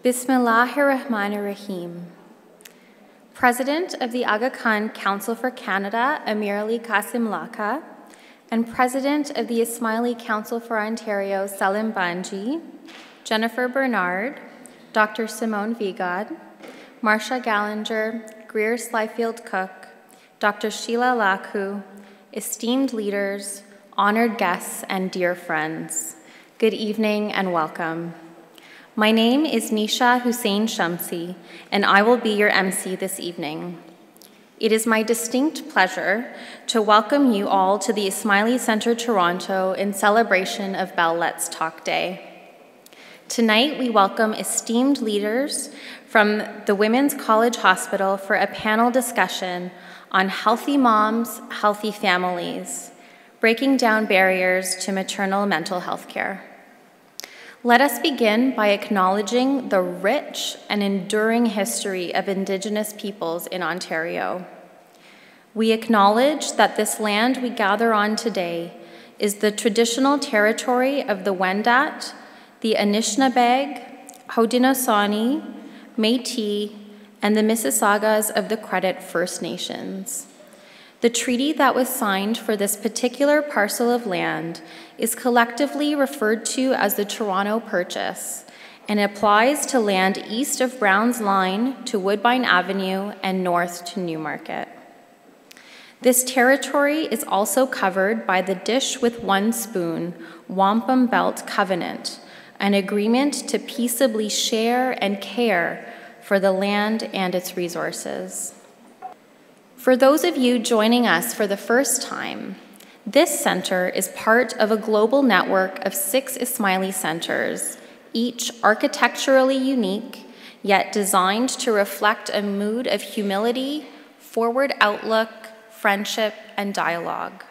Bismillahirrahmanirrahim. President of the Aga Khan Council for Canada, Amir Ali Qasim Laka, and President of the Ismaili Council for Ontario, Salim Banji, Jennifer Bernard, Dr. Simone Vigod, Marcia Gallinger, Greer Slyfield Cook, Dr. Sheila Lakhu, esteemed leaders, honored guests, and dear friends, good evening and welcome. My name is Nisha Hussein Shamsi, and I will be your MC this evening. It is my distinct pleasure to welcome you all to the Ismaili Centre Toronto in celebration of Bell Let's Talk Day. Tonight, we welcome esteemed leaders from the Women's College Hospital for a panel discussion on healthy moms, healthy families, breaking down barriers to maternal mental health care. Let us begin by acknowledging the rich and enduring history of Indigenous peoples in Ontario. We acknowledge that this land we gather on today is the traditional territory of the Wendat, the Anishinaabeg, Haudenosaunee, Métis, and the Mississaugas of the Credit First Nations. The treaty that was signed for this particular parcel of land is collectively referred to as the Toronto Purchase and applies to land east of Brown's Line to Woodbine Avenue and north to Newmarket. This territory is also covered by the Dish with One Spoon Wampum Belt Covenant, an agreement to peaceably share and care for the land and its resources. For those of you joining us for the first time, this center is part of a global network of 6 Ismaili centers, each architecturally unique, yet designed to reflect a mood of humility, forward outlook, friendship, and dialogue.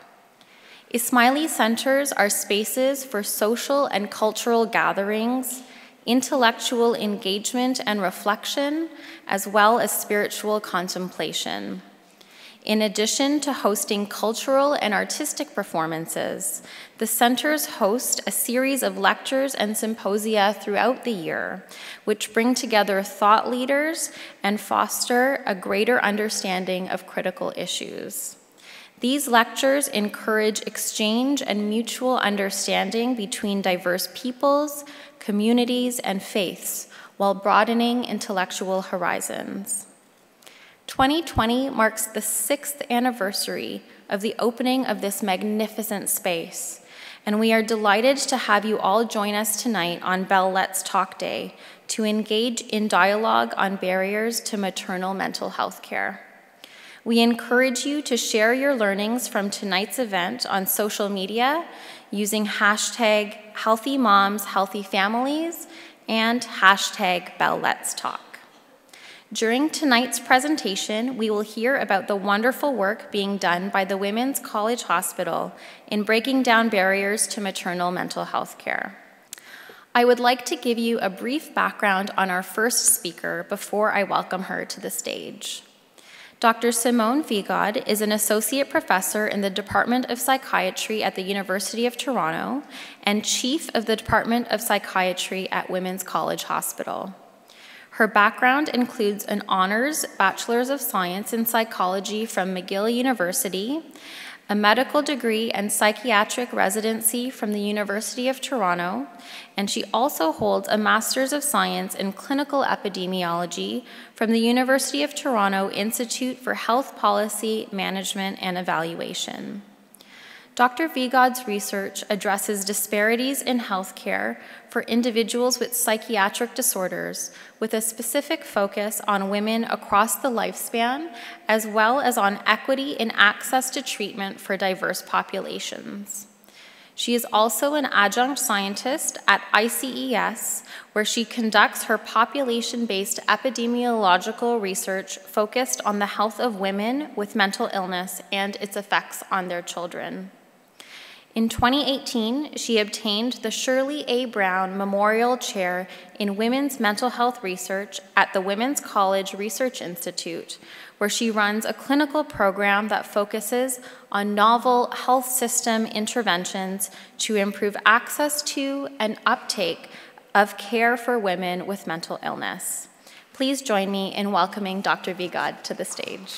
Ismaili centers are spaces for social and cultural gatherings, intellectual engagement and reflection, as well as spiritual contemplation. In addition to hosting cultural and artistic performances, the centers host a series of lectures and symposia throughout the year, which bring together thought leaders and foster a greater understanding of critical issues. These lectures encourage exchange and mutual understanding between diverse peoples, communities, and faiths, while broadening intellectual horizons. 2020 marks the 6th anniversary of the opening of this magnificent space, and we are delighted to have you all join us tonight on Bell Let's Talk Day to engage in dialogue on barriers to maternal mental health care. We encourage you to share your learnings from tonight's event on social media using hashtag Healthy Moms, Healthy Families and hashtag Bell Let's Talk. During tonight's presentation, we will hear about the wonderful work being done by the Women's College Hospital in breaking down barriers to maternal mental health care. I would like to give you a brief background on our first speaker before I welcome her to the stage. Dr. Simone Vigod is an associate professor in the Department of Psychiatry at the University of Toronto and chief of the Department of Psychiatry at Women's College Hospital. Her background includes an honors Bachelor's of Science in Psychology from McGill University, a medical degree and psychiatric residency from the University of Toronto, and she also holds a Master's of Science in Clinical Epidemiology from the University of Toronto Institute for Health Policy, Management, and Evaluation. Dr. Vigod's research addresses disparities in healthcare for individuals with psychiatric disorders, with a specific focus on women across the lifespan, as well as on equity in access to treatment for diverse populations. She is also an adjunct scientist at ICES, where she conducts her population-based epidemiological research focused on the health of women with mental illness and its effects on their children. In 2018, she obtained the Shirley A. Brown Memorial Chair in Women's Mental Health Research at the Women's College Research Institute, where she runs a clinical program that focuses on novel health system interventions to improve access to and uptake of care for women with mental illness. Please join me in welcoming Dr. Vigad to the stage.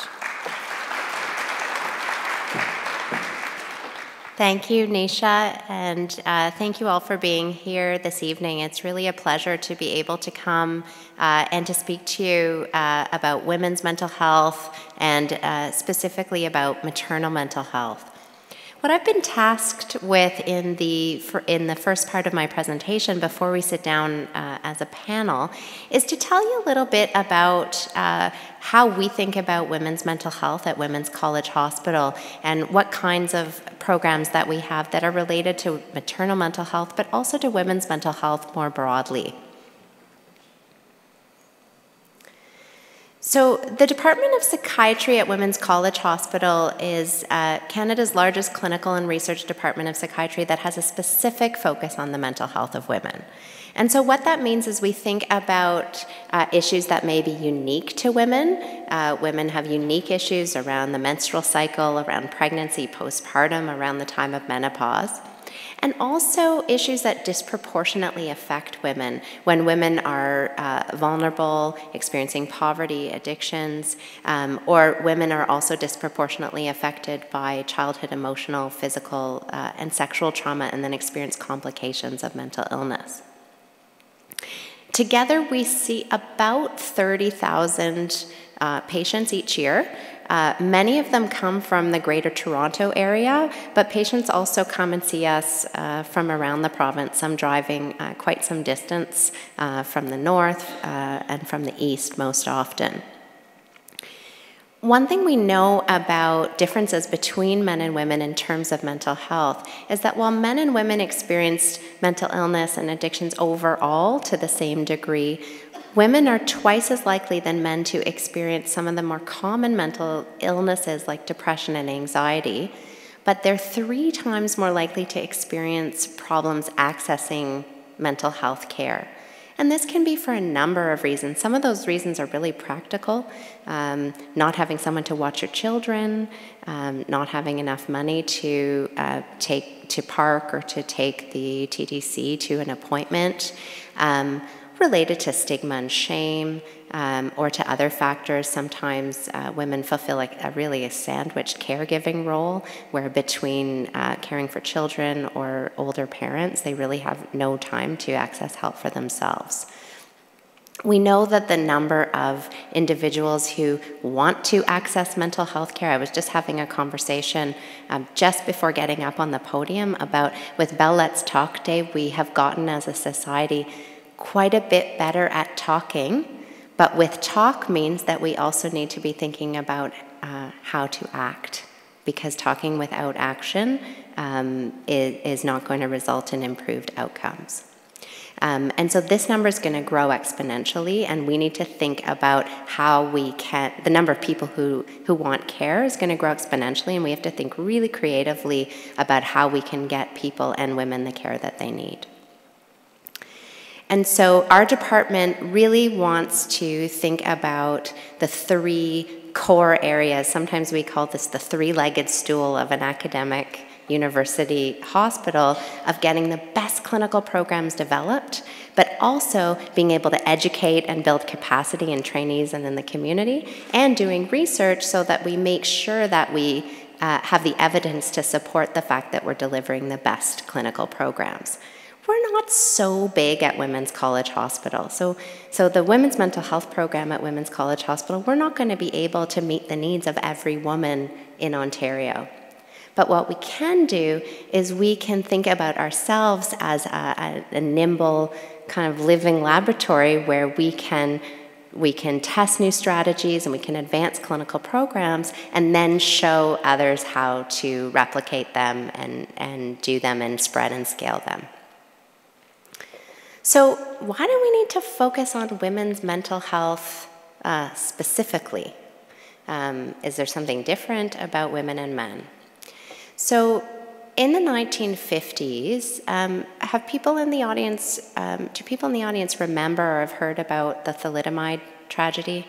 Thank you, Nisha, and thank you all for being here this evening. It's really a pleasure to be able to come and to speak to you about women's mental health and specifically about maternal mental health. What I've been tasked with in the first part of my presentation before we sit down as a panel is to tell you a little bit about how we think about women's mental health at Women's College Hospital and what kinds of programs that we have that are related to maternal mental health, but also to women's mental health more broadly. So the Department of Psychiatry at Women's College Hospital is Canada's largest clinical and research department of psychiatry that has a specific focus on the mental health of women. And so what that means is we think about issues that may be unique to women. Women have unique issues around the menstrual cycle, around pregnancy, postpartum, around the time of menopause. And also issues that disproportionately affect women when women are vulnerable, experiencing poverty, addictions, or women are also disproportionately affected by childhood emotional, physical, and sexual trauma and then experience complications of mental illness. Together, we see about 30,000 patients each year. Many of them come from the Greater Toronto area, but patients also come and see us from around the province, some driving quite some distance from the north and from the east most often. One thing we know about differences between men and women in terms of mental health is that while men and women experience mental illness and addictions overall to the same degree, women are twice as likely than men to experience some of the more common mental illnesses like depression and anxiety, but they're 3 times more likely to experience problems accessing mental health care. And this can be for a number of reasons. Some of those reasons are really practical, not having someone to watch your children, not having enough money to take to park or to take the TTC to an appointment, related to stigma and shame, or to other factors. Sometimes women fulfill really a sandwiched caregiving role, where between caring for children or older parents, they really have no time to access help for themselves. We know that the number of individuals who want to access mental health care, I was just having a conversation just before getting up on the podium about, with Bell Let's Talk Day, we have gotten as a society quite a bit better at talking, but with talk means that we also need to be thinking about how to act, because talking without action is not going to result in improved outcomes. And so this number is going to grow exponentially, and we need to think about how we can, the number of people who want care is going to grow exponentially, and we have to think really creatively about how we can get people and women the care that they need. And so our department really wants to think about the 3 core areas. Sometimes we call this the 3-legged stool of an academic university hospital, of getting the best clinical programs developed, but also being able to educate and build capacity in trainees and in the community, and doing research so that we make sure that we have the evidence to support the fact that we're delivering the best clinical programs. We're not so big at Women's College Hospital. So the Women's Mental Health Program at Women's College Hospital, we're not going to be able to meet the needs of every woman in Ontario. But what we can do is we can think about ourselves as a nimble kind of living laboratory where we can test new strategies and we can advance clinical programs and then show others how to replicate them and do them and spread and scale them. So why do we need to focus on women's mental health specifically? Is there something different about women and men? So in the 1950s, have people in the audience, do people in the audience remember or have heard about the thalidomide tragedy?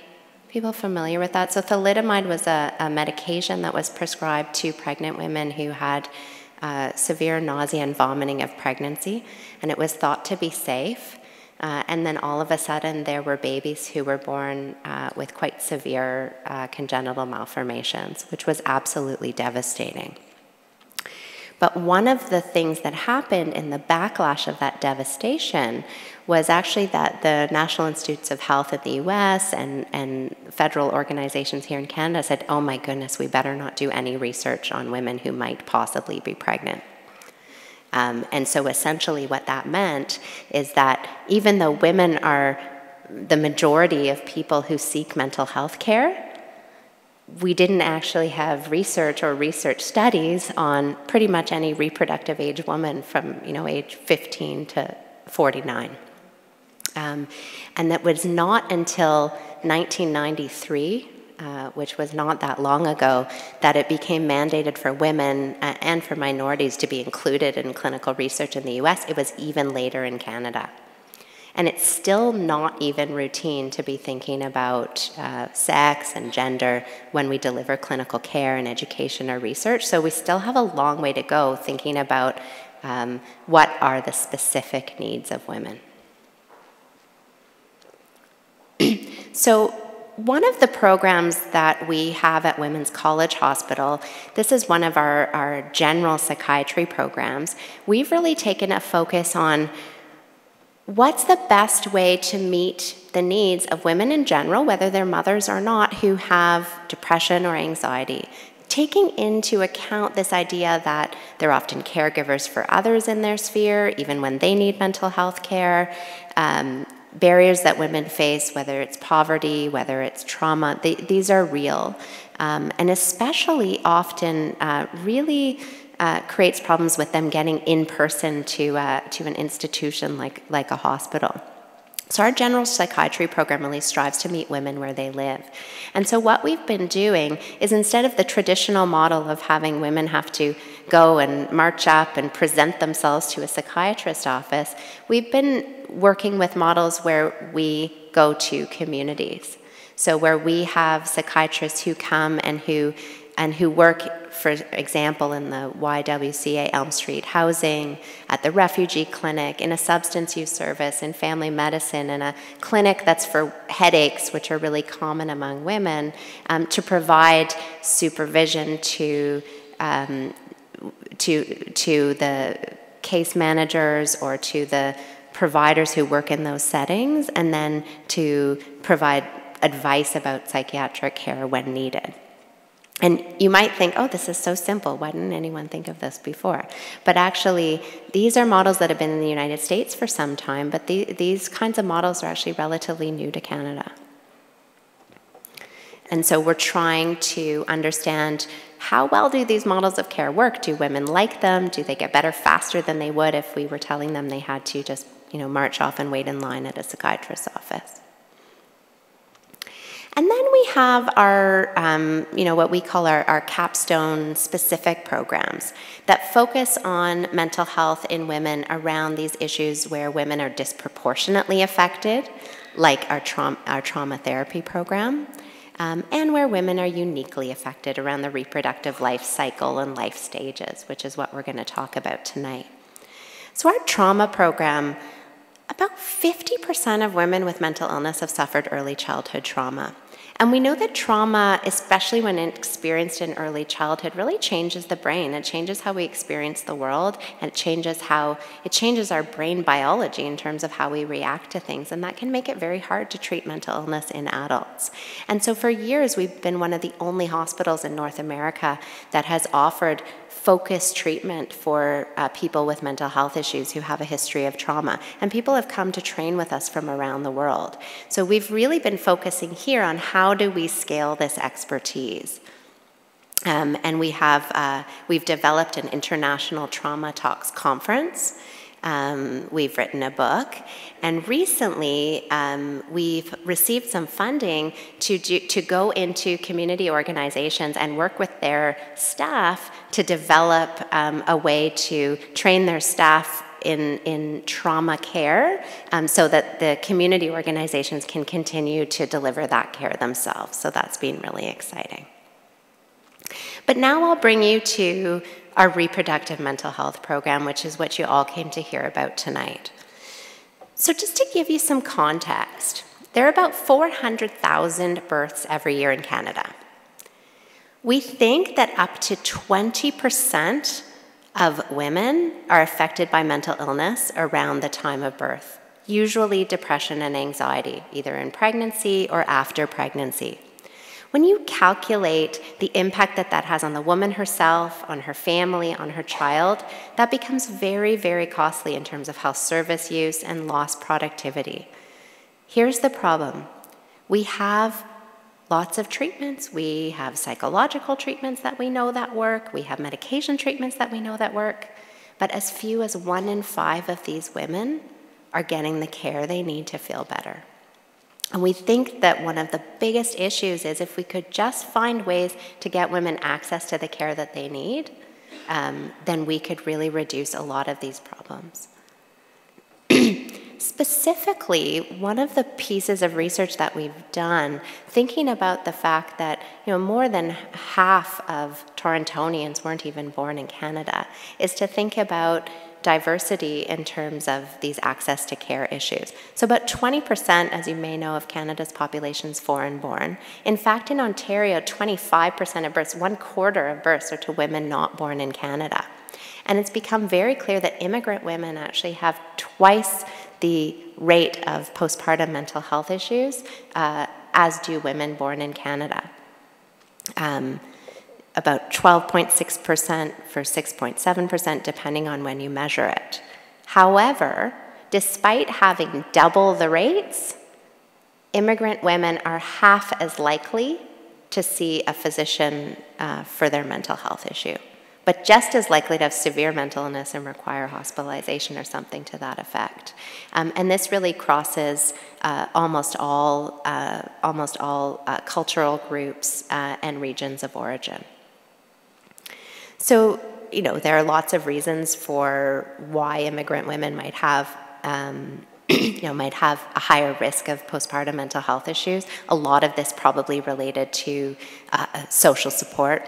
People familiar with that? So thalidomide was a medication that was prescribed to pregnant women who had severe nausea and vomiting of pregnancy, and it was thought to be safe. And then all of a sudden, there were babies who were born with quite severe congenital malformations, which was absolutely devastating. But one of the things that happened in the backlash of that devastation was actually that the National Institutes of Health in the US and federal organizations here in Canada said, oh my goodness, we better not do any research on women who might possibly be pregnant. And so essentially what that meant is that even though women are the majority of people who seek mental health care, we didn't actually have research or research studies on pretty much any reproductive age woman from, age 15 to 49. And that was not until 1993, which was not that long ago, that it became mandated for women and for minorities to be included in clinical research in the US. It was even later in Canada. And it's still not even routine to be thinking about sex and gender when we deliver clinical care and education or research. So we still have a long way to go thinking about what are the specific needs of women. So one of the programs that we have at Women's College Hospital, this is one of our general psychiatry programs. We've really taken a focus on what's the best way to meet the needs of women in general, whether they're mothers or not, who have depression or anxiety, taking into account this idea that they're often caregivers for others in their sphere, even when they need mental health care, barriers that women face, whether it's poverty, whether it's trauma, these are real. And especially often really creates problems with them getting in person to an institution like a hospital. So our general psychiatry program really strives to meet women where they live. And so what we've been doing is, instead of the traditional model of having women have to go and march up and present themselves to a psychiatrist's office, we've been working with models where we go to communities. So where we have psychiatrists who come and who work, for example, in the YWCA Elm Street housing, at the refugee clinic, in a substance use service, in family medicine, in a clinic that's for headaches, which are really common among women, to provide supervision to the case managers or to the providers who work in those settings, and then to provide advice about psychiatric care when needed. And you might think, oh, this is so simple. Why didn't anyone think of this before? But actually, these are models that have been in the United States for some time, but these kinds of models are actually relatively new to Canada. And so we're trying to understand, how well do these models of care work? Do women like them? Do they get better faster than they would if we were telling them they had to just, march off and wait in line at a psychiatrist's office? And then we have our, what we call our capstone specific programs that focus on mental health in women around these issues where women are disproportionately affected, like our trauma therapy program, and where women are uniquely affected around the reproductive life cycle and life stages, which is what we're going to talk about tonight. So our trauma program, about 50% of women with mental illness have suffered early childhood trauma. And we know that trauma, especially when experienced in early childhood, really changes the brain. It changes how we experience the world, and it changes our brain biology in terms of how we react to things, and that can make it very hard to treat mental illness in adults. And so for years, we've been one of the only hospitals in North America that has offered focused treatment for people with mental health issues who have a history of trauma. And people have come to train with us from around the world. So we've really been focusing here on how do we scale this expertise. And we've developed an international trauma talks conference We've written a book. And recently, we've received some funding to go into community organizations and work with their staff to develop a way to train their staff in trauma care so that the community organizations can continue to deliver that care themselves. So that's been really exciting. But now I'll bring you to our reproductive mental health program, which is what you all came to hear about tonight. So just to give you some context, there are about 400,000 births every year in Canada. We think that up to 20% of women are affected by mental illness around the time of birth, usually depression and anxiety, either in pregnancy or after pregnancy. When you calculate the impact that that has on the woman herself, on her family, on her child, that becomes very, very costly in terms of health service use and lost productivity. Here's the problem. We have lots of treatments. We have psychological treatments that we know that work. We have medication treatments that we know that work. But as few as 1 in 5 of these women are getting the care they need to feel better. And we think that one of the biggest issues is if we could just find ways to get women access to the care that they need, then we could really reduce a lot of these problems. Specifically, one of the pieces of research that we've done, thinking about the fact that more than half of Torontonians weren't even born in Canada, is to think about diversity in terms of these access to care issues. So about 20%, as you may know, of Canada's population is foreign-born. In fact, in Ontario, 25% of births, 1/4 of births are to women not born in Canada. And it's become very clear that immigrant women actually have twice the rate of postpartum mental health issues as do women born in Canada. About 12.6% for 6.7%, depending on when you measure it. However, despite having double the rates, immigrant women are half as likely to see a physician for their mental health issue, but just as likely to have severe mental illness and require hospitalization or something to that effect. And this really crosses almost all cultural groups and regions of origin. So, there are lots of reasons for why immigrant women might have might have a higher risk of postpartum mental health issues. A lot of this probably related to social support,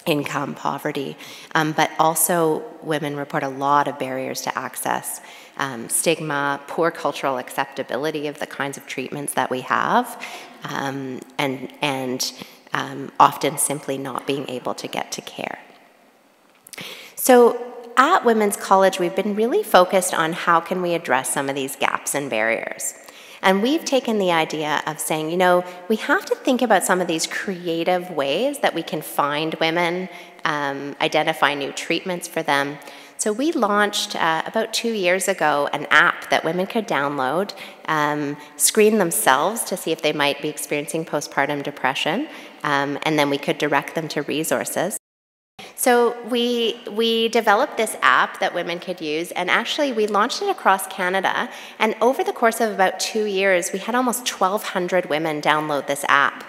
income, poverty, but also women report a lot of barriers to access, stigma, poor cultural acceptability of the kinds of treatments that we have, and often simply not being able to get to care. So at Women's College, we've been really focused on how can we address some of these gaps and barriers. And we've taken the idea of saying, we have to think about some of these creative ways that we can find women, identify new treatments for them. So we launched about 2 years ago an app that women could download, screen themselves to see if they might be experiencing postpartum depression, and then we could direct them to resources. So we developed this app that women could use, and actually we launched it across Canada, and over the course of about 2 years, we had almost 1,200 women download this app,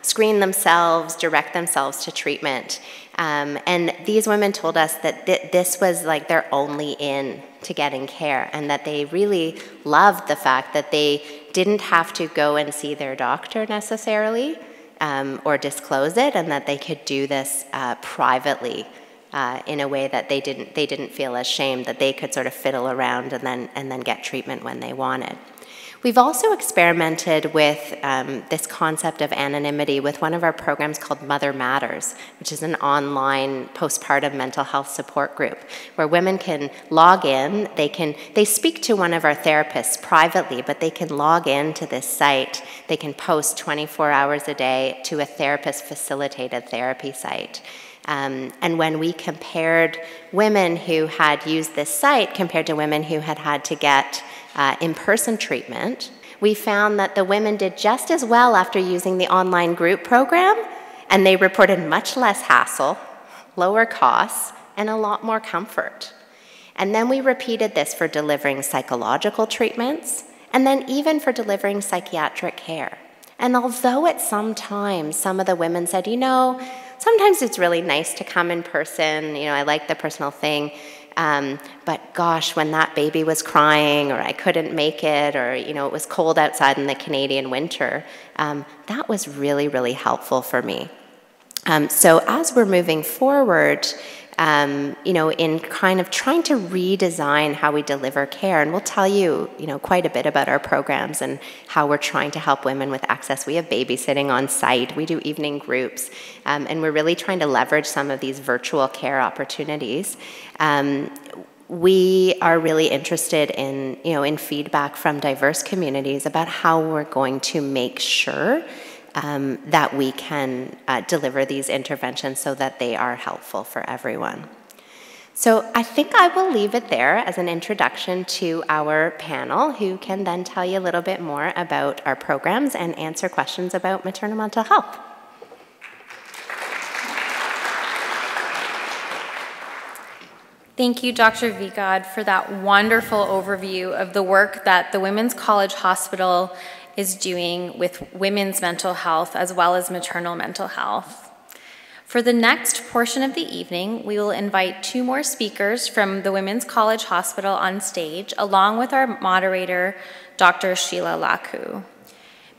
screen themselves, direct themselves to treatment. And these women told us that this was like their only in to getting care, and that they really loved the fact that they didn't have to go and see their doctor necessarily, or disclose it, and that they could do this privately in a way that they didn't feel ashamed, that they could sort of fiddle around and then get treatment when they wanted. We've also experimented with this concept of anonymity with one of our programs called Mother Matters, which is an online postpartum mental health support group where women can log in. They speak to one of our therapists privately, but they can log in to this site. They can post 24 hours a day to a therapist-facilitated therapy site. And when we compared women who had used this site compared to women who had had to get in-person treatment, we found that the women did just as well after using the online group program, and they reported much less hassle, lower costs, and a lot more comfort. And then we repeated this for delivering psychological treatments, and then even for delivering psychiatric care. And although at some times some of the women said, sometimes it's really nice to come in person, I like the personal thing, but gosh, when that baby was crying, or I couldn't make it, or it was cold outside in the Canadian winter, that was really, really helpful for me. So as we're moving forward, in kind of trying to redesign how we deliver care, and we'll tell you, quite a bit about our programs and how we're trying to help women with access. We have babysitting on site, we do evening groups, and we're really trying to leverage some of these virtual care opportunities. We are really interested in feedback from diverse communities about how we're going to make sure that we can deliver these interventions so that they are helpful for everyone. So I think I will leave it there as an introduction to our panel, who can then tell you a little bit more about our programs and answer questions about maternal mental health. Thank you, Dr. Vigad, for that wonderful overview of the work that the Women's College Hospital is doing with women's mental health as well as maternal mental health. For the next portion of the evening, we will invite 2 more speakers from the Women's College Hospital on stage, along with our moderator, Dr. Sheila Laku.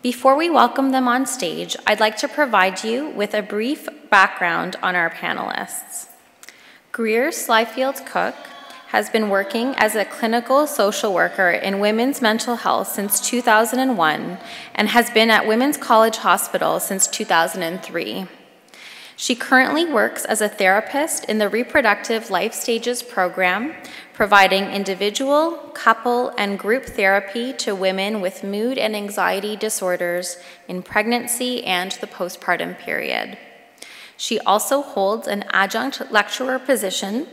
Before we welcome them on stage, I'd like to provide you with a brief background on our panelists. Greer Slyfield Cook has been working as a clinical social worker in women's mental health since 2001 and has been at Women's College Hospital since 2003. She currently works as a therapist in the Reproductive Life Stages program, providing individual, couple, and group therapy to women with mood and anxiety disorders in pregnancy and the postpartum period. She also holds an adjunct lecturer position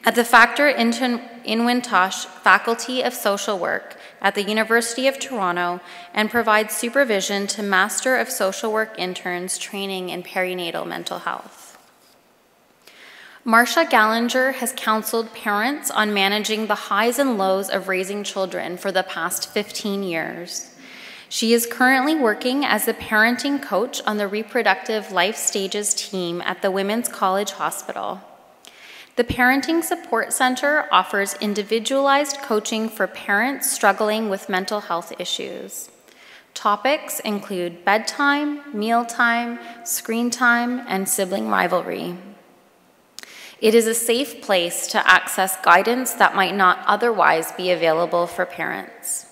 at the Factor Inwintosh Faculty of Social Work at the University of Toronto and provides supervision to Master of Social Work interns training in perinatal mental health. Marcia Gallinger has counseled parents on managing the highs and lows of raising children for the past 15 years. She is currently working as a parenting coach on the Reproductive Life Stages team at the Women's College Hospital. The Parenting Support Center offers individualized coaching for parents struggling with mental health issues. Topics include bedtime, mealtime, screen time, and sibling rivalry. It is a safe place to access guidance that might not otherwise be available for parents.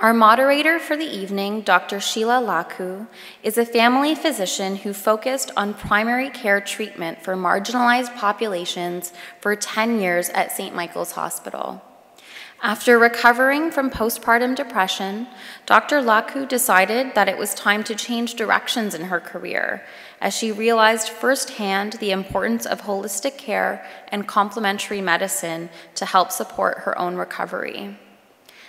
Our moderator for the evening, Dr. Sheila Laku, is a family physician who focused on primary care treatment for marginalized populations for 10 years at St. Michael's Hospital. After recovering from postpartum depression, Dr. Laku decided that it was time to change directions in her career, as she realized firsthand the importance of holistic care and complementary medicine to help support her own recovery.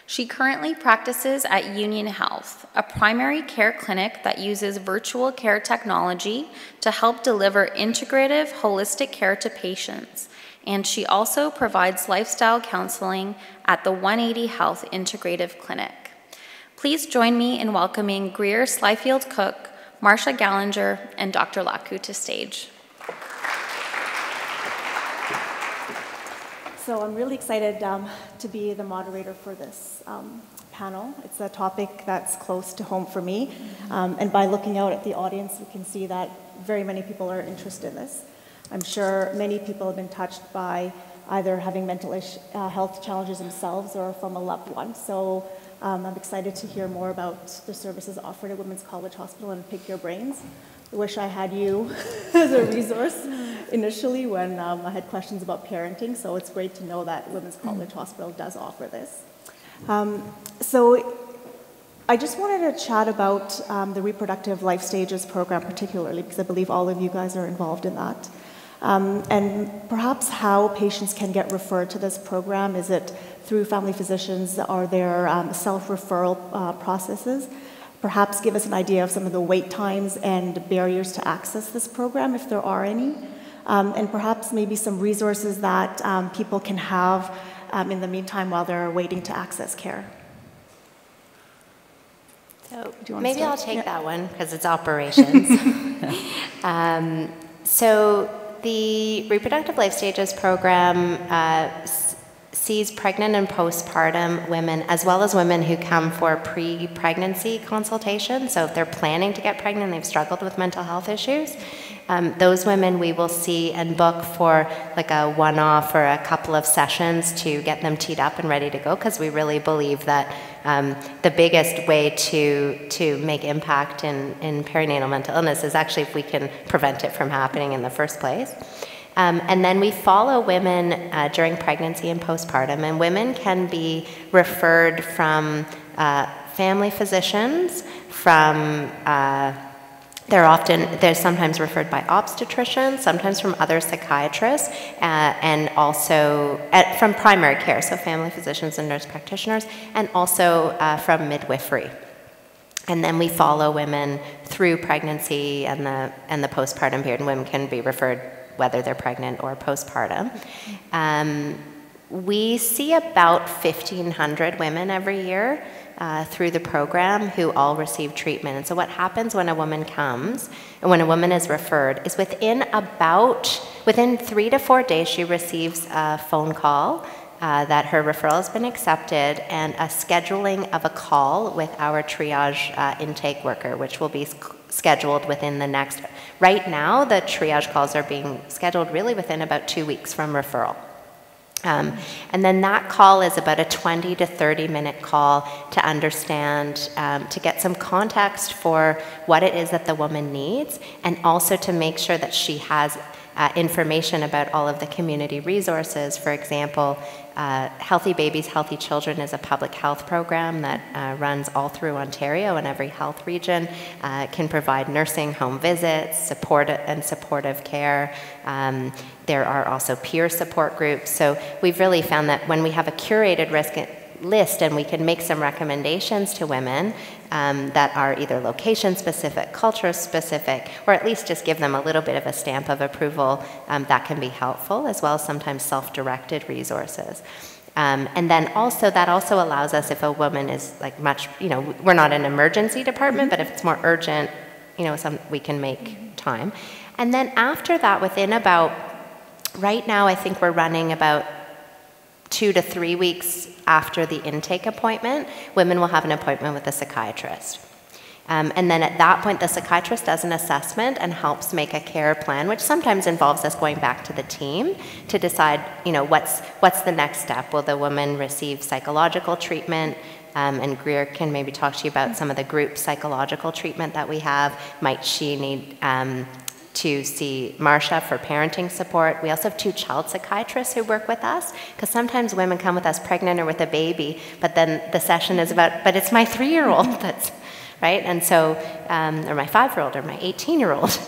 She currently practices at Union Health, a primary care clinic that uses virtual care technology to help deliver integrative, holistic care to patients, and she also provides lifestyle counseling at the 180 Health Integrative Clinic. Please join me in welcoming Greer Slyfield Cook, Marcia Gallinger, and Dr. Laku to stage. So I'm really excited to be the moderator for this panel. It's a topic that's close to home for me. And by looking out at the audience, you can see that very many people are interested in this. I'm sure many people have been touched by either having mental health challenges themselves or from a loved one. So I'm excited to hear more about the services offered at Women's College Hospital and pick your brains. I wish I had you as a resource initially when I had questions about parenting, so it's great to know that Women's College Hospital does offer this. So I just wanted to chat about the Reproductive Life Stages program particularly, because I believe all of you guys are involved in that. And perhaps how patients can get referred to this program. Is it through family physicians? Are there self-referral processes? Perhaps give us an idea of some of the wait times and barriers to access this program, if there are any. and perhaps maybe some resources that people can have in the meantime while they're waiting to access care. So maybe I'll take that one because it's operations. So the Reproductive Life Stages program sees pregnant and postpartum women, as well as women who come for pre-pregnancy consultation. So if they're planning to get pregnant and they've struggled with mental health issues, those women we will see and book for like a one-off or a couple of sessions to get them teed up and ready to go, because we really believe that the biggest way to make impact in perinatal mental illness is actually if we can prevent it from happening in the first place. And then we follow women during pregnancy and postpartum, and women can be referred from family physicians, from they're sometimes referred by obstetricians, sometimes from other psychiatrists, and also from primary care, so family physicians and nurse practitioners, and also from midwifery. And then we follow women through pregnancy and the postpartum period, and women can be referred whether they're pregnant or postpartum. We see about 1,500 women every year through the program who all receive treatment. And so what happens when a woman comes and when a woman is referred is within 3 to 4 days she receives a phone call that her referral has been accepted, and a scheduling of a call with our triage intake worker, which will be scheduled within the next, right now the triage calls are being scheduled really within about 2 weeks from referral. And then that call is about a 20 to 30 minute call to understand, to get some context for what it is that the woman needs, and also to make sure that she has information about all of the community resources. For example, Healthy Babies, Healthy Children is a public health program that runs all through Ontario, and every health region can provide nursing home visits, supportive care. There are also peer support groups. So we've really found that when we have a curated risk list and we can make some recommendations to women that are either location-specific, culture-specific, or at least just give them a little bit of a stamp of approval, that can be helpful, as well as sometimes self-directed resources. And then also, that also allows us, if a woman is like much, we're not an emergency department, but if it's more urgent, we can make time. And then after that, within about, right now I think we're running about 2 to 3 weeks after the intake appointment, women will have an appointment with a psychiatrist. And then at that point, the psychiatrist does an assessment and helps make a care plan, which sometimes involves us going back to the team to decide, what's the next step? Will the woman receive psychological treatment? And Greer can maybe talk to you about some of the group psychological treatment that we have. Might she need to see Marsha for parenting support? We also have 2 child psychiatrists who work with us, because sometimes women come with us pregnant or with a baby, but then the session is about, but it's my 3-year-old that's, right? And so, or my 5-year-old or my 18-year-old,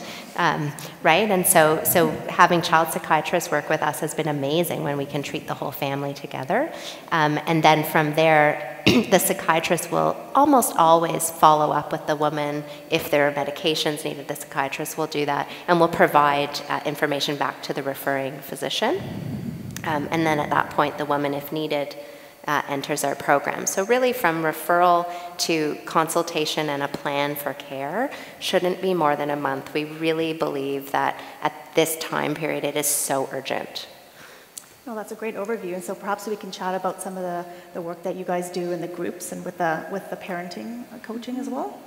right? And so having child psychiatrists work with us has been amazing when we can treat the whole family together. And then from there, the psychiatrist will almost always follow up with the woman. If there are medications needed, the psychiatrist will do that, and will provide information back to the referring physician. And then at that point, the woman, if needed, enters our program. So really, from referral to consultation and a plan for care shouldn't be more than a month. We really believe that at this time period, it is so urgent. No, that's a great overview, and so perhaps we can chat about some of the work that you guys do in the groups and with the parenting coaching as well.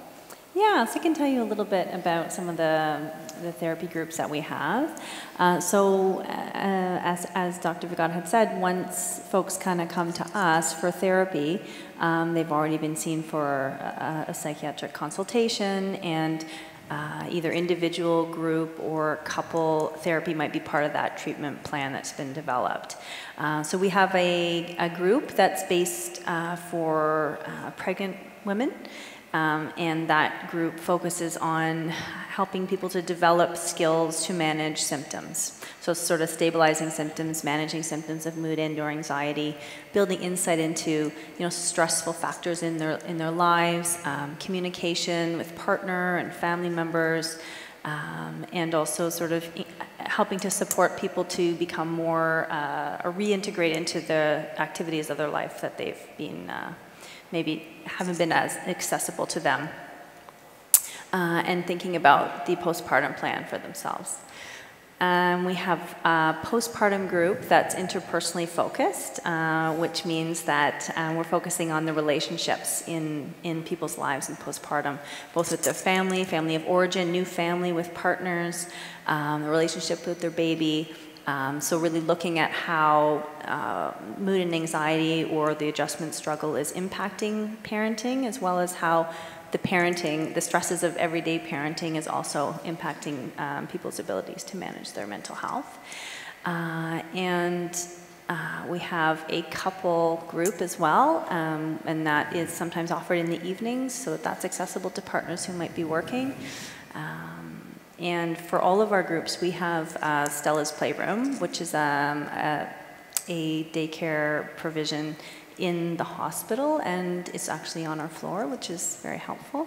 Yeah, so I can tell you a little bit about some of the therapy groups that we have. As Dr. Vigat had said, once folks kind of come to us for therapy, they've already been seen for a psychiatric consultation, and either individual, group, or couple therapy might be part of that treatment plan that's been developed. So we have a group that's based for pregnant women, and that group focuses on helping people to develop skills to manage symptoms. So sort of stabilizing symptoms, managing symptoms of mood and/or anxiety, building insight into stressful factors in their lives, communication with partner and family members, and also sort of helping to support people to become more or reintegrate into the activities of their life that they've been maybe haven't been as accessible to them, and thinking about the postpartum plan for themselves. We have a postpartum group that's interpersonally focused, which means that we're focusing on the relationships in people's lives in postpartum, both with their family of origin, new family with partners, the relationship with their baby. So really looking at how mood and anxiety or the adjustment struggle is impacting parenting, as well as how the parenting, the stresses of everyday parenting is also impacting people's abilities to manage their mental health. We have a couple group as well, and that is sometimes offered in the evenings, so that's accessible to partners who might be working. And for all of our groups, we have Stella's Playroom, which is a daycare provision in the hospital, and it's actually on our floor, which is very helpful.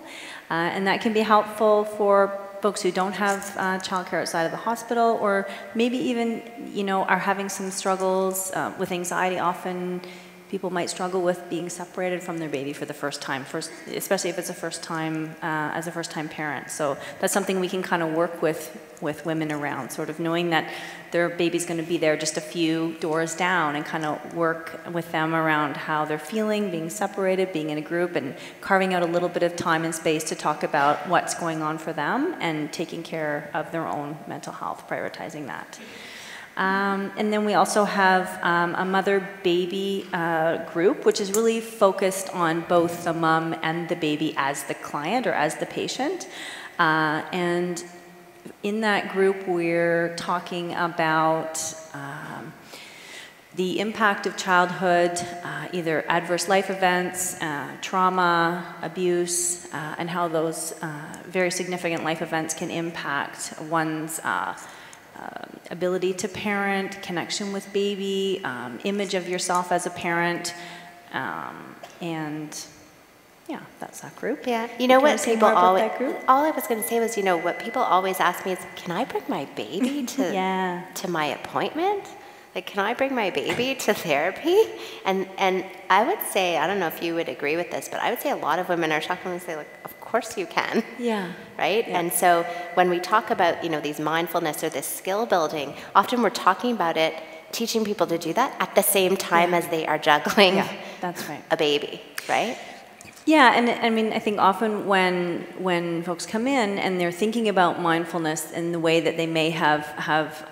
And that can be helpful for folks who don't have childcare outside of the hospital, or maybe even, are having some struggles with anxiety. Often people might struggle with being separated from their baby for the first time, especially if it's a first time, as a first-time parent. So that's something we can kind of work with women around, sort of knowing that their baby's going to be there just a few doors down, and kind of work with them around how they're feeling, being separated, being in a group, and carving out a little bit of time and space to talk about what's going on for them and taking care of their own mental health, prioritizing that. And then we also have a mother-baby group, which is really focused on both the mom and the baby as the client or as the patient. And in that group, we're talking about the impact of childhood, either adverse life events, trauma, abuse, and how those very significant life events can impact one's ability to parent, connection with baby, image of yourself as a parent, and yeah, that's that group. Yeah, what people always, all I was going to say was, what people always ask me is, can I bring my baby to, to my appointment? Like, can I bring my baby to therapy? And I would say, I don't know if you would agree with this, but I would say a lot of women are shocked when they say, like, of course you can. Yeah. Right? Yeah. And so when we talk about, these mindfulness or this skill building, often we're talking about it, teaching people to do that at the same time as they are juggling that's right. a baby, right? Yeah, and I mean, I think often when folks come in and they're thinking about mindfulness in the way that they may have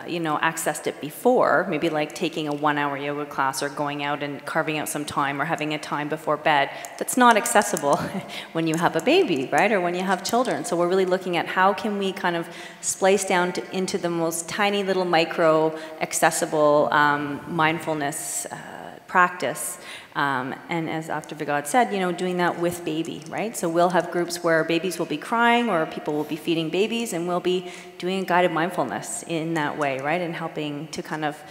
accessed it before, maybe like taking a 1-hour yoga class or going out and carving out some time or having a time before bed, that's not accessible when you have a baby, right, or when you have children. So we're really looking at how can we kind of splice down into the most tiny little micro accessible mindfulness practice. And as Dr. Vigod said, doing that with baby, right? So we'll have groups where babies will be crying or people will be feeding babies, and we'll be doing guided mindfulness in that way, right? And helping to kind of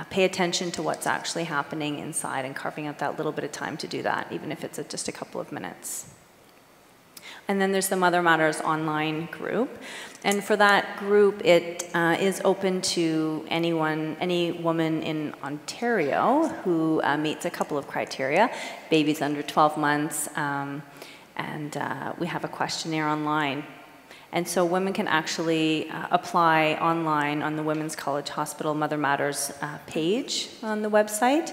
pay attention to what's actually happening inside and carving out that little bit of time to do that, even if it's just a couple of minutes. And then there's the Mother Matters online group. And for that group, it is open to any woman in Ontario who meets a couple of criteria. Babies under 12 months, and we have a questionnaire online. And so women can actually apply online on the Women's College Hospital Mother Matters page on the website.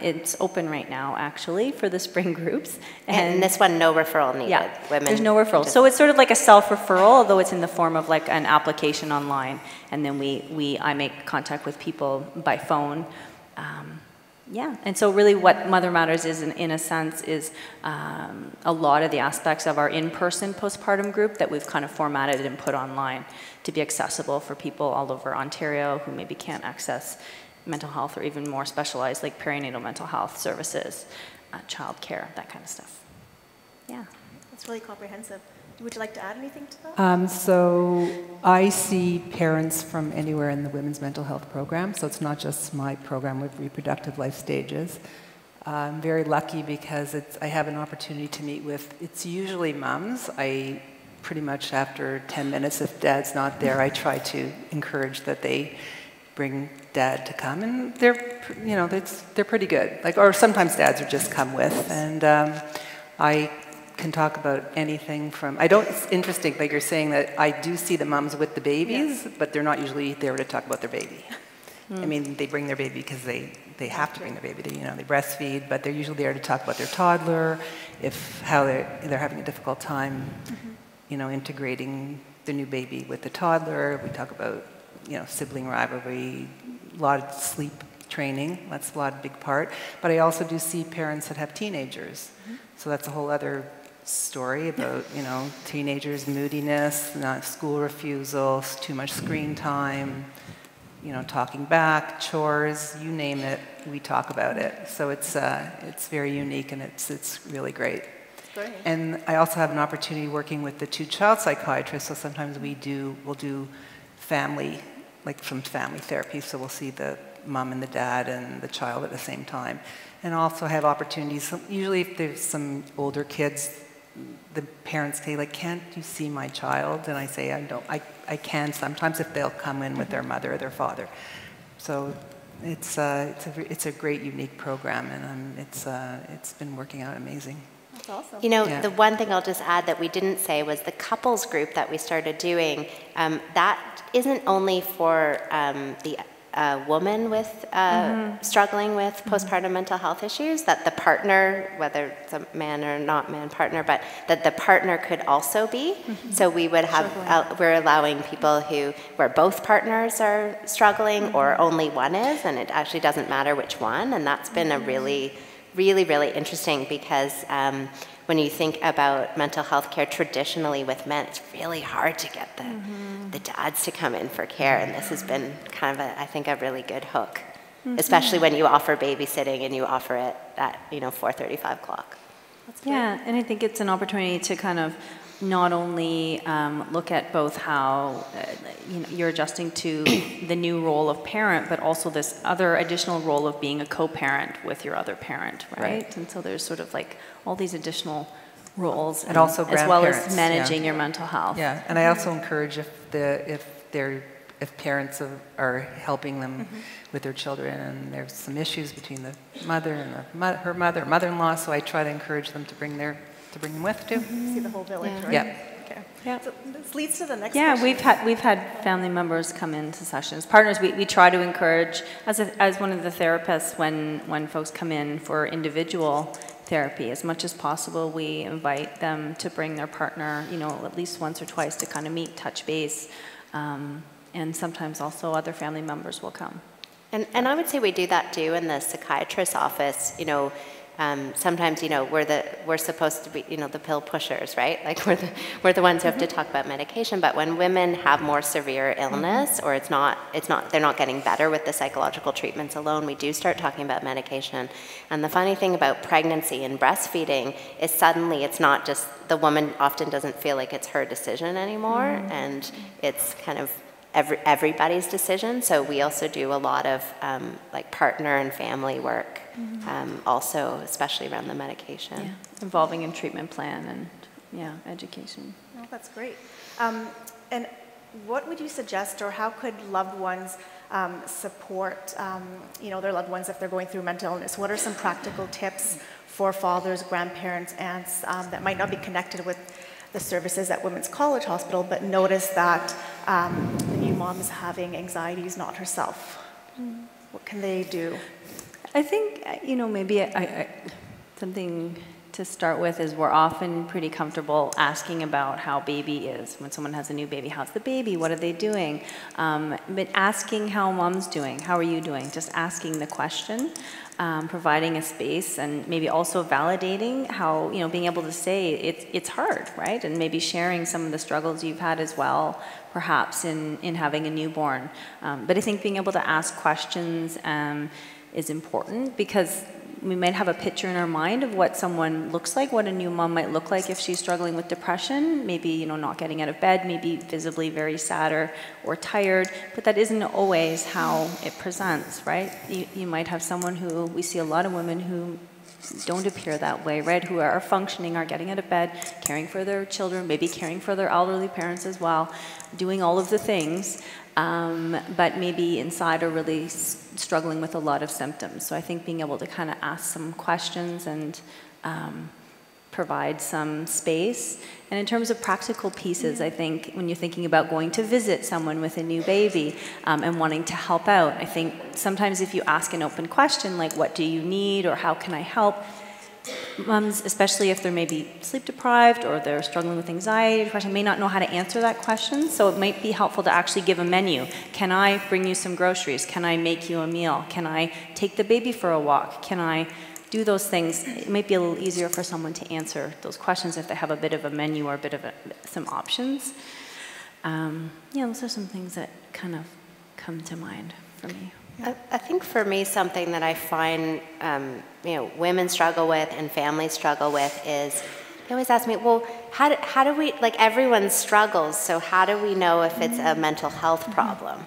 It's open right now, actually, for the spring groups. And this one, no referral needed. Yeah, women there's no referral. So it's sort of like a self-referral, although it's in the form of like an application online. And then I make contact with people by phone. Yeah, and so really what Mother Matters is, in a sense, is a lot of the aspects of our in-person postpartum group that we've kind of formatted and put online to be accessible for people all over Ontario who maybe can't access mental health or even more specialized like perinatal mental health services, childcare, that kind of stuff. Yeah. That's really comprehensive. Would you like to add anything to that? So I see parents from anywhere in the women's mental health program, so it's not just my program with reproductive life stages. I'm very lucky because I have an opportunity to meet with, it's usually moms. I pretty much after 10 minutes, if Dad's not there, I try to encourage that they bring Dad to come, and they're, you know, they're pretty good. Like, or sometimes dads are just come with, and I can talk about anything from, it's interesting, like you're saying, that I do see the moms with the babies, but they're not usually there to talk about their baby. I mean, they bring their baby because they have to bring their baby. They, you know, they breastfeed, but they're usually there to talk about their toddler, how they're having a difficult time, you know, integrating the new baby with the toddler. We talk about, you know, sibling rivalry, a lot of sleep training. That's a big part. But I also do see parents that have teenagers. So that's a whole other story about, you know, teenagers' moodiness, not school refusal, too much screen time, you know, talking back, chores, you name it, we talk about it. So it's very unique, and it's really great. Great. And I also have an opportunity working with the 2 child psychiatrists, so sometimes we'll do family, like from family therapy, so we'll see the mom and the dad and the child at the same time. And also have opportunities, usually if there's some older kids, the parents say, like, can't you see my child? And I say, I can sometimes if they'll come in with their mother or their father. So it's a great, unique program, and it's been working out amazing. That's awesome. You know, the one thing I'll just add that we didn't say was the couples group that we started doing, that isn't only for the woman with struggling with postpartum mental health issues, that the partner, whether it's a man or not man partner, but that the partner could also be. So we would have, we're allowing people where both partners are struggling or only one is, and it actually doesn't matter which one. And that's been a really interesting, because when you think about mental health care traditionally with men, it's really hard to get the dads to come in for care, and this has been kind of I think a really good hook, especially when you offer babysitting and you offer it at 4:30, 5 o'clock. Yeah, and I think it's an opportunity to kind of not only look at both how you're adjusting to the new role of parent, but also this other additional role of being a co-parent with your other parent, right? And so there's sort of like all these additional roles, and also as well as managing your mental health. Yeah, and I also encourage if parents are helping them with their children, and there's some issues between the mother and her mother-in-law, so I try to encourage them to bring them with too. See the whole village, right? Yeah. Okay. Yeah. So this leads to the next Yeah, question. we've had family members come into sessions. Partners, we try to encourage, as one of the therapists, when folks come in for individual therapy, as much as possible, we invite them to bring their partner, at least once or twice to kind of meet, touch base, and sometimes also other family members will come. And I would say we do that too in the psychiatrist's office. Sometimes we're supposed to be the pill pushers, right? Like we're the ones who have to talk about medication. But when women have more severe illness, or they're not getting better with the psychological treatments alone, we do start talking about medication. And the funny thing about pregnancy and breastfeeding is suddenly it's not just the woman often doesn't feel like it's her decision anymore, and it's kind of everybody's decision. So we also do a lot of like partner and family work, also, especially around the medication. Yeah. Involving in treatment plan and education. Oh, that's great. And what would you suggest, or how could loved ones support their loved ones if they're going through mental illness? What are some practical tips for fathers, grandparents, aunts that might not be connected with the services at Women's College Hospital, but notice that the new mom is having anxieties not herself? What can they do? I think, maybe something to start with is we're often pretty comfortable asking about how baby is. When someone has a new baby, how's the baby? What are they doing? But asking how mom's doing, how are you doing? Just asking the question. Providing a space, and maybe also validating how, being able to say it's hard, right? And maybe sharing some of the struggles you've had as well, perhaps in having a newborn. But I think being able to ask questions is important, because we might have a picture in our mind of what someone looks like, what a new mom might look like if she's struggling with depression, maybe, not getting out of bed, maybe visibly very sad or tired, but that isn't always how it presents, right? You might have someone we see a lot of women who don't appear that way, right? Who are functioning, are getting out of bed, caring for their children, maybe caring for their elderly parents as well, doing all of the things, but maybe inside are really struggling with a lot of symptoms. So I think being able to kind of ask some questions and provide some space. And in terms of practical pieces, I think when you're thinking about going to visit someone with a new baby and wanting to help out, I think sometimes if you ask an open question like, what do you need or how can I help, moms, especially if they're maybe sleep deprived or they're struggling with anxiety, depression, may not know how to answer that question. So it might be helpful to actually give a menu. Can I bring you some groceries? Can I make you a meal? Can I take the baby for a walk? Can I do those things? It might be a little easier for someone to answer those questions if they have a bit of a menu or a bit of some options. Those are some things that kind of come to mind for me. I think for me, something that I find women struggle with and families struggle with is they always ask me, well, how do we, like everyone struggles, so how do we know if it's a mental health problem?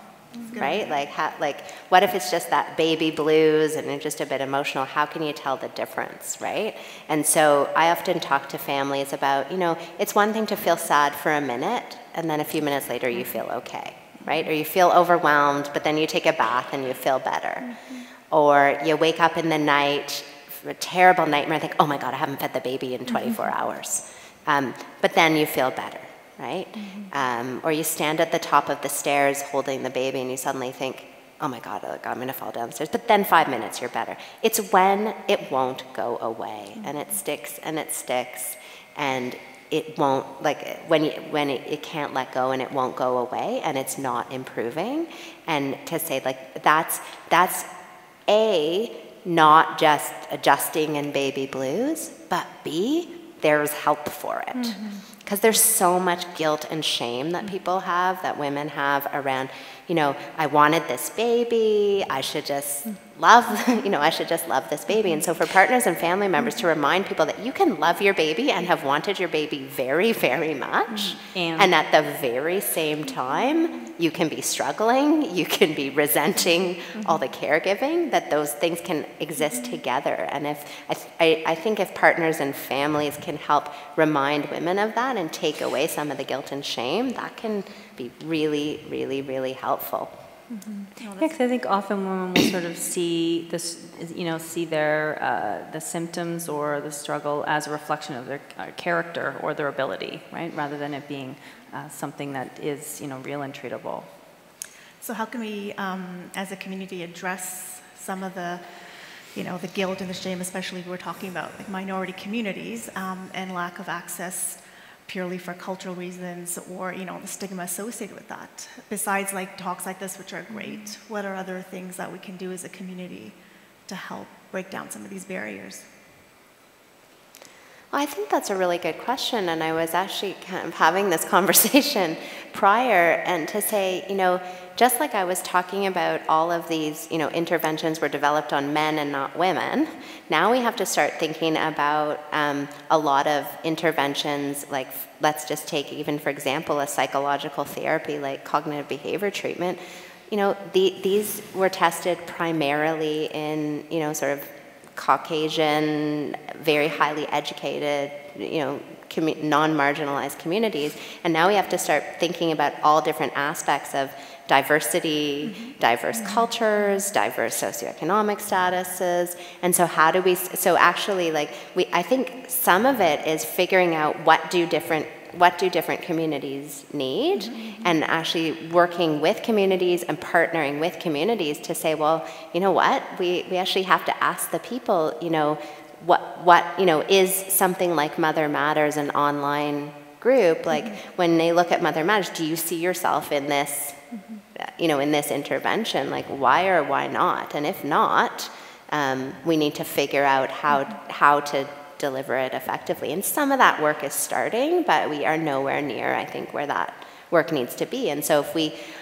Right? Like what if it's just that baby blues and it's just a bit emotional? How can you tell the difference, right? And so I often talk to families about, it's one thing to feel sad for a minute and then a few minutes later you feel okay, right? Or you feel overwhelmed, but then you take a bath and you feel better. Or you wake up in the night, a terrible nightmare, and think, oh my God, I haven't fed the baby in 24 hours. But then you feel better. Right? Or you stand at the top of the stairs holding the baby and you suddenly think, oh my God, I'm going to fall down the stairs. But then 5 minutes, you're better. It's when it won't go away and it sticks and it sticks and it won't, like when it can't let go and it won't go away and it's not improving. And to say like, that's A, not just adjusting and baby blues, but B, there's help for it. Because there's so much guilt and shame that people have, that women have around, I wanted this baby, I should just love, I should just love this baby. And so for partners and family members to remind people that you can love your baby and have wanted your baby very, very much. And at the very same time, you can be struggling, you can be resenting all the caregiving, that those things can exist together. And I think if partners and families can help remind women of that and take away some of the guilt and shame, that can be really, really, really helpful. Yeah, because I think often women will sort of see this, see their the symptoms or the struggle as a reflection of their character or their ability, right? Rather than it being something that is, real and treatable. So how can we, as a community, address some of the, the guilt and the shame, especially we're talking about like minority communities and lack of access purely for cultural reasons, or the stigma associated with that? Besides like talks like this, which are great, what are other things that we can do as a community to help break down some of these barriers? Well, I think that's a really good question, and I was actually kind of having this conversation prior, and to say, just like I was talking about all of these, interventions were developed on men and not women, now we have to start thinking about a lot of interventions, like let's just take even, for example, a psychological therapy like cognitive behavior treatment. These were tested primarily in, sort of Caucasian, very highly educated, non-marginalized communities. And now we have to start thinking about all different aspects of diversity, diverse cultures, diverse socioeconomic statuses. And so how do we, actually I think some of it is figuring out what do different communities need, and actually working with communities and partnering with communities to say, well, you know what, we actually have to ask the people, what is something like Mother Matters, an online group, like when they look at Mother Matters, do you see yourself in this, in this intervention? Like why or why not? And if not, we need to figure out how to deliver it effectively. And some of that work is starting, but we are nowhere near, I think, where that work needs to be. And so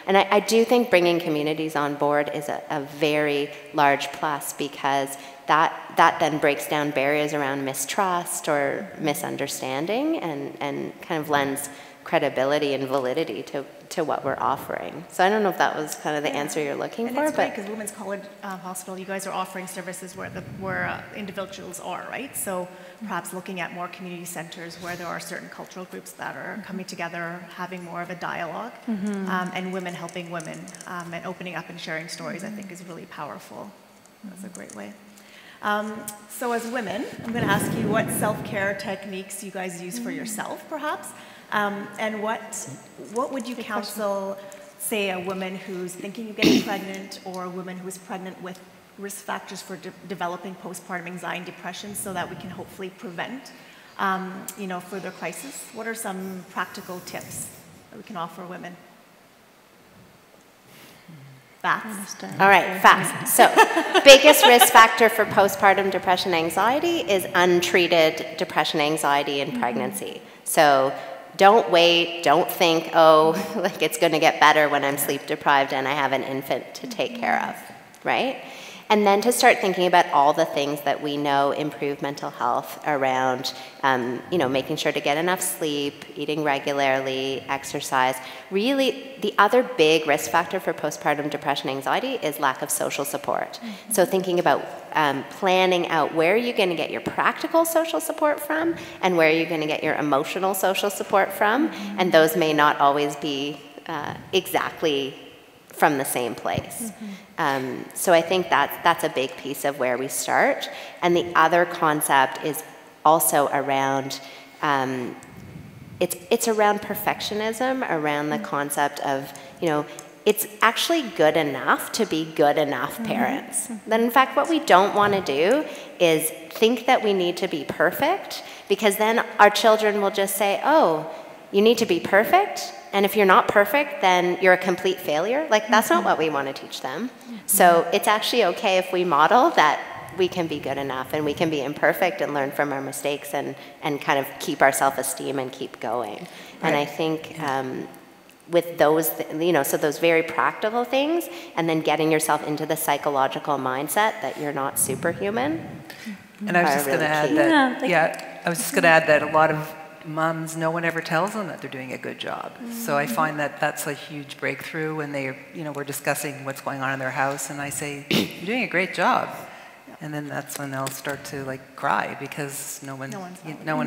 I do think bringing communities on board is a very large plus, because that then breaks down barriers around mistrust or misunderstanding and kind of lends credibility and validity to what we're offering. So I don't know if that was kind of the answer you're looking for. It's great because Women's College Hospital, you guys are offering services where individuals are, right? So perhaps looking at more community centers where there are certain cultural groups that are coming together, having more of a dialogue, and women helping women, and opening up and sharing stories, I think is really powerful. That's a great way. So as women, I'm going to ask you what self-care techniques you guys use for yourself, perhaps, and what would you counsel, say, a woman who's thinking of getting pregnant, or a woman who's pregnant with risk factors for developing postpartum anxiety and depression, so that we can hopefully prevent, further crisis? What are some practical tips that we can offer women? Facts. All right, facts. So, biggest risk factor for postpartum depression anxiety is untreated depression anxiety in pregnancy. So, don't wait, don't think, oh, like it's going to get better when I'm sleep deprived and I have an infant to take care of, right? And then to start thinking about all the things that we know improve mental health around, making sure to get enough sleep, eating regularly, exercise. Really, the other big risk factor for postpartum depression anxiety is lack of social support. So thinking about planning out where you're going to get your practical social support from and where you're going to get your emotional social support from. And those may not always be exactly from the same place. So I think that's a big piece of where we start. And the other concept is also around, it's around perfectionism, around the concept of, it's actually good enough to be good enough parents. Then in fact, what we don't want to do is think that we need to be perfect, because then our children will just say, oh, you need to be perfect? And if you're not perfect, then you're a complete failure. Like, that's not what we want to teach them. So it's actually okay if we model that we can be good enough and we can be imperfect and learn from our mistakes and kind of keep our self-esteem and keep going. Right. And I think with those, so those very practical things, and then getting yourself into the psychological mindset that you're not superhuman. And I was just going to add that, I was just going to add that a lot of moms, no one ever tells them that they're doing a good job. So I find that that's a huge breakthrough when we're discussing what's going on in their house, and I say, you're doing a great job. And then that's when they'll start to cry, because no one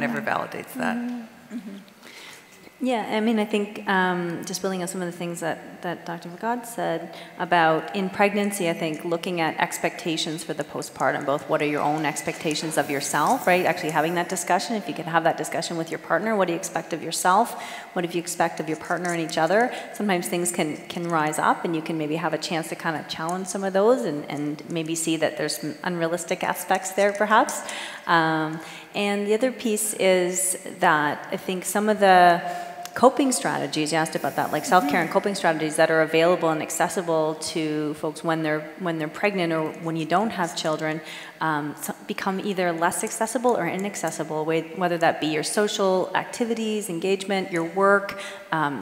ever validates that. Yeah, I mean, I think just building on some of the things that Dr. Vigad said about in pregnancy, I think looking at expectations for the postpartum, both what are your own expectations of yourself, right? Actually having that discussion, if you can have that discussion with your partner, what do you expect of yourself? What do you expect of your partner and each other? Sometimes things can rise up, and you can maybe have a chance to kind of challenge some of those and maybe see that there's some unrealistic aspects there, perhaps. And the other piece is that I think some of the coping strategies, you asked about that, like self-care and coping strategies that are available and accessible to folks when they're pregnant or when you don't have children, become either less accessible or inaccessible, whether that be your social activities, engagement, your work,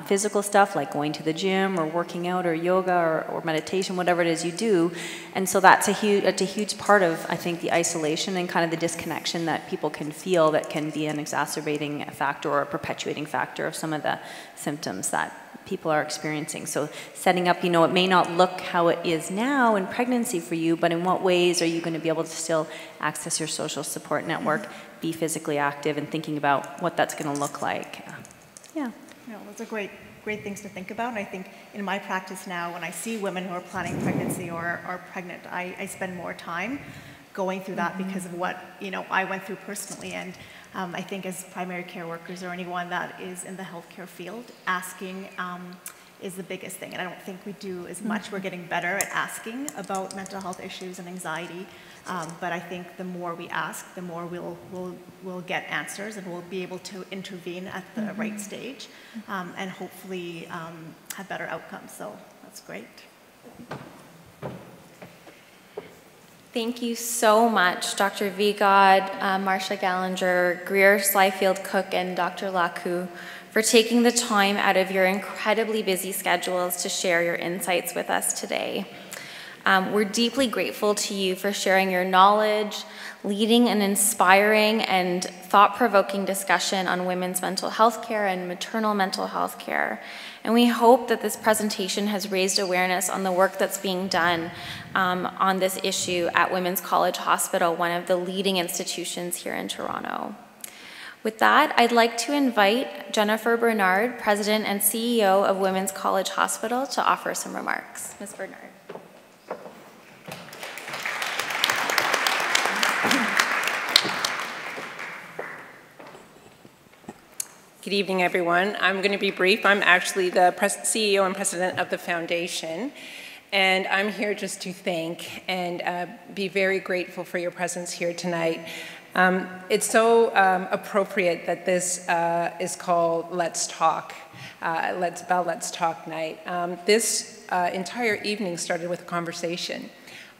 physical stuff like going to the gym or working out or yoga or meditation, whatever it is you do. And so that's a huge part of, I think, the isolation and kind of the disconnection that people can feel that can be an exacerbating factor or a perpetuating factor of some of the symptoms that people are experiencing. So setting up, it may not look how it is now in pregnancy for you, but in what ways are you going to be able to still access your social support network, be physically active, and thinking about what that's going to look like. Yeah. Those are great things to think about. And I think in my practice now, when I see women who are planning pregnancy or are pregnant, I spend more time going through that because of what I went through personally. And I think as primary care workers or anyone that is in the healthcare field, asking is the biggest thing. And I don't think we do as much. We're getting better at asking about mental health issues and anxiety. But I think the more we ask, the more we'll get answers, and we'll be able to intervene at the right stage and hopefully have better outcomes. So that's great. Thank you so much, Dr. Vigad, Marsha Gallinger, Greer Slyfield-Cook, and Dr. Laku, for taking the time out of your incredibly busy schedules to share your insights with us today. We're deeply grateful to you for sharing your knowledge, leading an inspiring and thought-provoking discussion on women's mental health care and maternal mental health care. And we hope that this presentation has raised awareness on the work that's being done on this issue at Women's College Hospital, one of the leading institutions here in Toronto. With that, I'd like to invite Jennifer Bernard, President and CEO of Women's College Hospital, to offer some remarks. Ms. Bernard. Good evening, everyone. I'm going to be brief. I'm actually the CEO and president of the foundation, and I'm here just to thank and be very grateful for your presence here tonight. It's so appropriate that this is called Let's Talk, Let's Talk Night. This entire evening started with a conversation.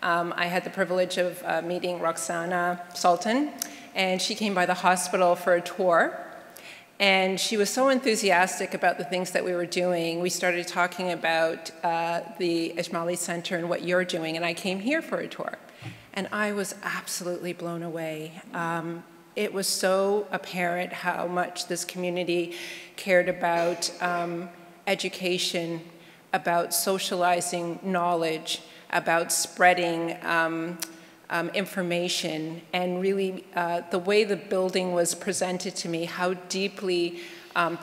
I had the privilege of meeting Roxana Sultan, and she came by the hospital for a tour. And she was so enthusiastic about the things that we were doing. We started talking about the Ismaili Center and what you're doing, and I came here for a tour. And I was absolutely blown away. It was so apparent how much this community cared about education, about socializing knowledge, about spreading information, and really the way the building was presented to me, how deeply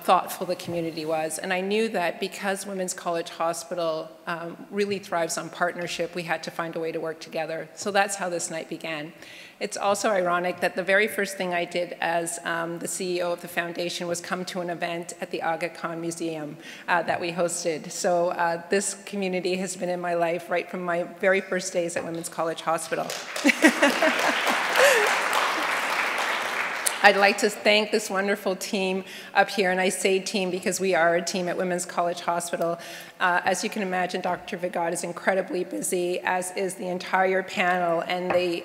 thoughtful the community was. And I knew that because Women's College Hospital really thrives on partnership, we had to find a way to work together. So that's how this night began. It's also ironic that the very first thing I did as the CEO of the foundation was come to an event at the Aga Khan Museum that we hosted. So this community has been in my life right from my very first days at Women's College Hospital. I'd like to thank this wonderful team up here, and I say team because we are a team at Women's College Hospital. As you can imagine, Dr. Vigad is incredibly busy, as is the entire panel, and they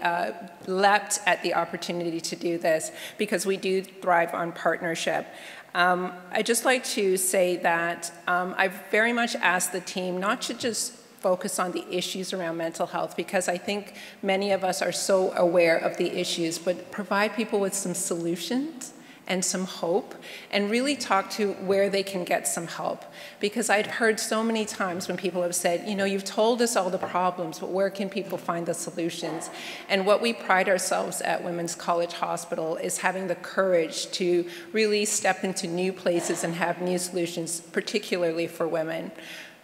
leapt at the opportunity to do this because we do thrive on partnership. I'd just like to say that I've very much asked the team not to just focus on the issues around mental health, because I think many of us are so aware of the issues, but provide people with some solutions and some hope, and really talk to where they can get some help. Because I'd heard so many times when people have said, you know, you've told us all the problems, but where can people find the solutions? And what we pride ourselves at Women's College Hospital is having the courage to really step into new places and have new solutions, particularly for women.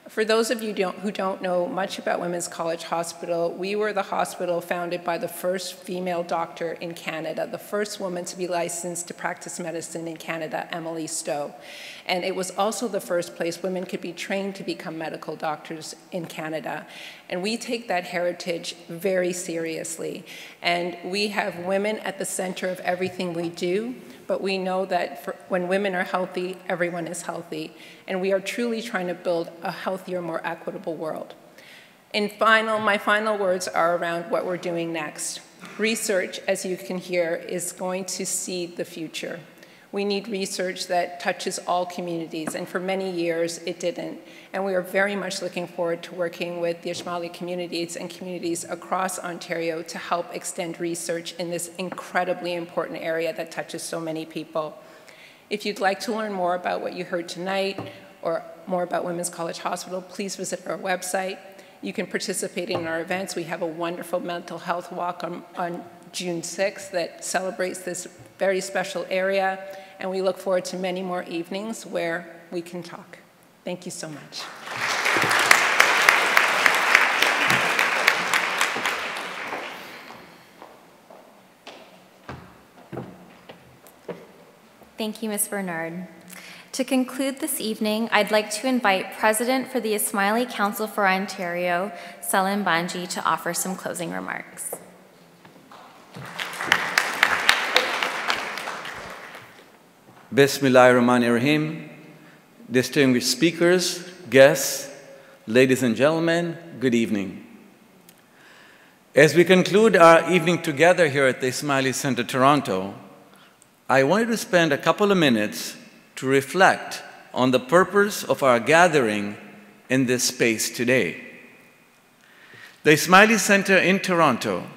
For those of you who don't know much about Women's College Hospital, we were the hospital founded by the first female doctor in Canada, the first woman to be licensed to practice medicine in Canada, Emily Stowe. And it was also the first place women could be trained to become medical doctors in Canada. And we take that heritage very seriously. And we have women at the center of everything we do, but we know that when women are healthy, everyone is healthy. And we are truly trying to build a healthier, more equitable world. And my final words are around what we're doing next. Research, as you can hear, is going to seed the future. We need research that touches all communities, and for many years it didn't. And we are very much looking forward to working with the Ismaili communities and communities across Ontario to help extend research in this incredibly important area that touches so many people. If you'd like to learn more about what you heard tonight or more about Women's College Hospital, please visit our website. You can participate in our events. We have a wonderful mental health walk on June 6th that celebrates this very special area, and we look forward to many more evenings where we can talk. Thank you so much. Thank you, Ms. Bernard. To conclude this evening, I'd like to invite President for the Ismaili Council for Ontario, Salim Banji, to offer some closing remarks. Bismillahirrahmanirrahim. Distinguished speakers, guests, ladies and gentlemen, good evening. As we conclude our evening together here at the Ismaili Center, Toronto, I wanted to spend a couple of minutes to reflect on the purpose of our gathering in this space today. The Ismaili Center in Toronto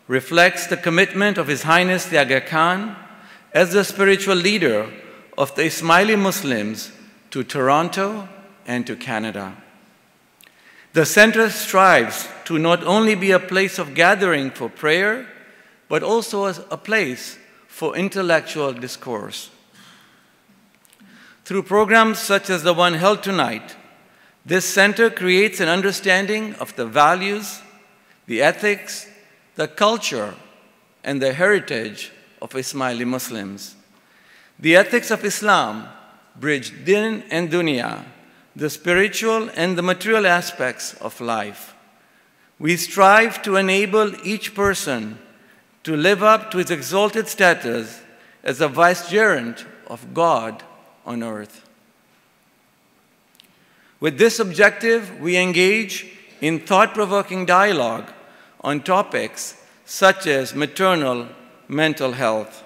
reflects the commitment of His Highness the Aga Khan as the spiritual leader of the Ismaili Muslims to Toronto and to Canada. The center strives to not only be a place of gathering for prayer, but also as a place for intellectual discourse. Through programs such as the one held tonight, this center creates an understanding of the values, the ethics, the culture, and the heritage of Ismaili Muslims. The ethics of Islam bridge din and dunya, the spiritual and the material aspects of life. We strive to enable each person to live up to its exalted status as a vicegerent of God on earth. With this objective, we engage in thought-provoking dialogue on topics such as maternal mental health.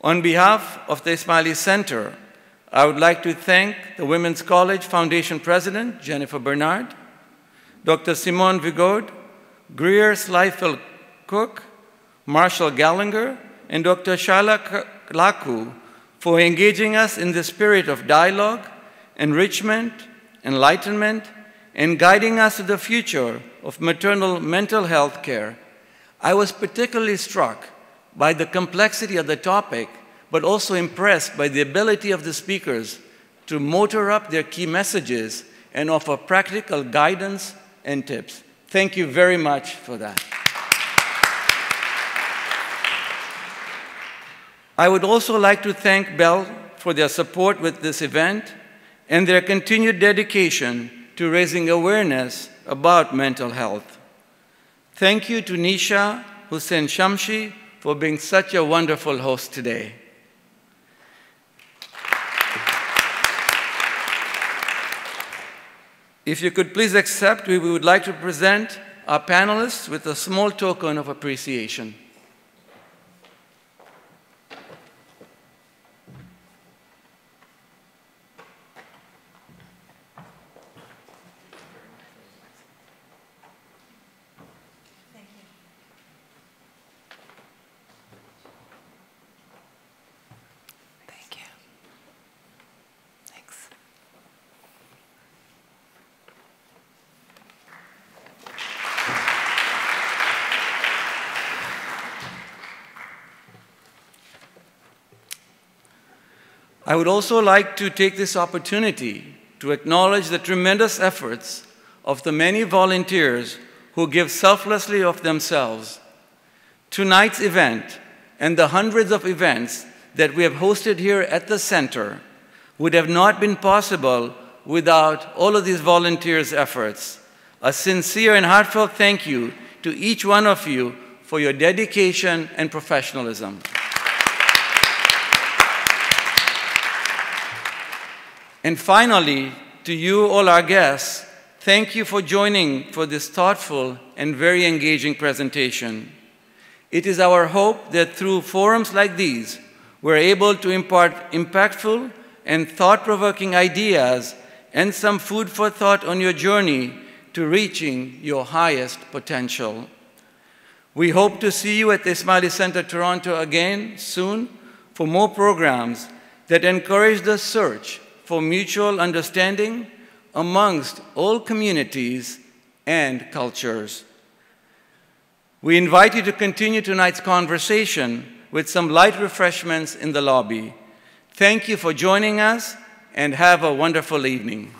On behalf of the Ismaili Center, I would like to thank the Women's College Foundation President, Jennifer Bernard, Dr. Simone Vigod, Greer Sliefeld Cook, Marshall Gallinger, and Dr. Shaila Laku for engaging us in the spirit of dialogue, enrichment, enlightenment, and guiding us to the future of maternal mental health care. I was particularly struck by the complexity of the topic, but also impressed by the ability of the speakers to motor up their key messages and offer practical guidance and tips. Thank you very much for that. I would also like to thank Bell for their support with this event and their continued dedication to raising awareness about mental health. Thank you to Nisha Hussain Shamshi for being such a wonderful host today. If you could please accept, we would like to present our panelists with a small token of appreciation. I would also like to take this opportunity to acknowledge the tremendous efforts of the many volunteers who give selflessly of themselves. Tonight's event and the hundreds of events that we have hosted here at the center would have not been possible without all of these volunteers' efforts. A sincere and heartfelt thank you to each one of you for your dedication and professionalism. And finally, to you, all our guests, thank you for joining for this thoughtful and very engaging presentation. It is our hope that through forums like these, we're able to impart impactful and thought-provoking ideas and some food for thought on your journey to reaching your highest potential. We hope to see you at the Ismaili Center Toronto again soon for more programs that encourage the search for mutual understanding amongst all communities and cultures. We invite you to continue tonight's conversation with some light refreshments in the lobby. Thank you for joining us, and have a wonderful evening.